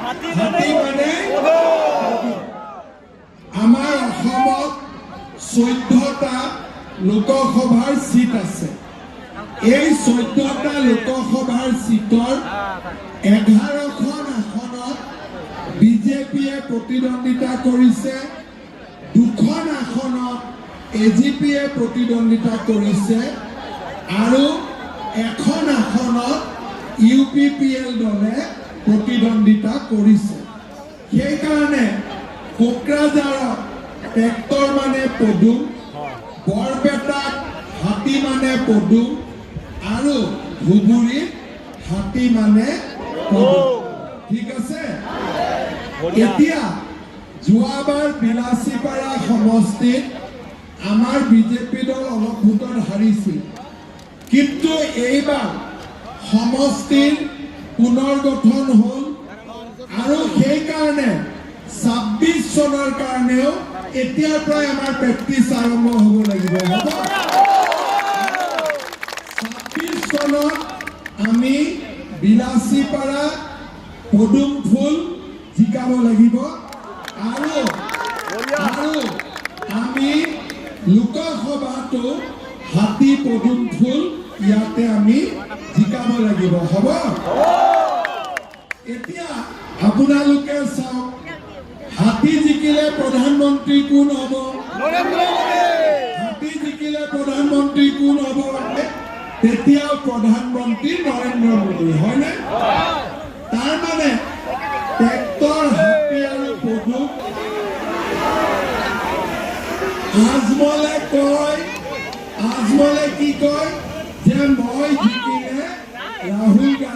হাতী মানে আমাৰ অসমত 14টা লোকসভাৰ সিট আছে। এই 14টা লোকসভাৰ সিটৰ 11খন আসনত বিজেপিয়ে প্ৰতিদ্বন্দ্বিতা কৰিছে, 2খন আসনত এজিপিয়ে প্ৰতিদ্বন্দ্বিতা কৰিছে আৰু এখন আসনত ইউপিপিএল দলে প্ৰতিদ্বন্দ্বিতা কৰিছে। সেইকাৰণে কোকৰাঝাৰত ট্ৰেক্টৰ মানে পদুম, বৰপেটাত হাতী মানে পদুম আৰু ধুবুৰীত হাতী মানে পদুম। ঠিক আছে। এতিয়া যোৱাবাৰ বিলাসীপাৰা সমষ্টিত আমাৰ বিজেপি দল অলপ ভোটত হাৰিছিল, কিন্তু এইবাৰ সমষ্টিৰ পুনৰ্গঠন হ'ল আৰু সেইকাৰণে 26 চনৰ কাৰণেও এতিয়াৰ পৰাই আমাৰ প্ৰেক্টিচ আৰম্ভ হ'ব লাগিব। 26 চনত আমি বিলাসীপাৰা পদুম ফুল জিকাব লাগিব আৰু আমি লোকসভাটো হাতী পদুম ফুল ইয়াতে আমি জিকাব লাগিব। হ'ব? এতিয়া আপোনালোকে চাওক, হাতী জিকিলে প্ৰধানমন্ত্ৰী কোন হ'ব? হাতী জিকিলে প্ৰধানমন্ত্ৰী কোন হ'ব? তেতিয়াও প্ৰধানমন্ত্ৰী নৰেন্দ্ৰ মোদী, হয়নে? তাৰ মানে ট্ৰেক্টৰ, হাতী আৰু পদুম। আজমলে কি কয় যে মই জিকিলে ৰাহুল গান্ধী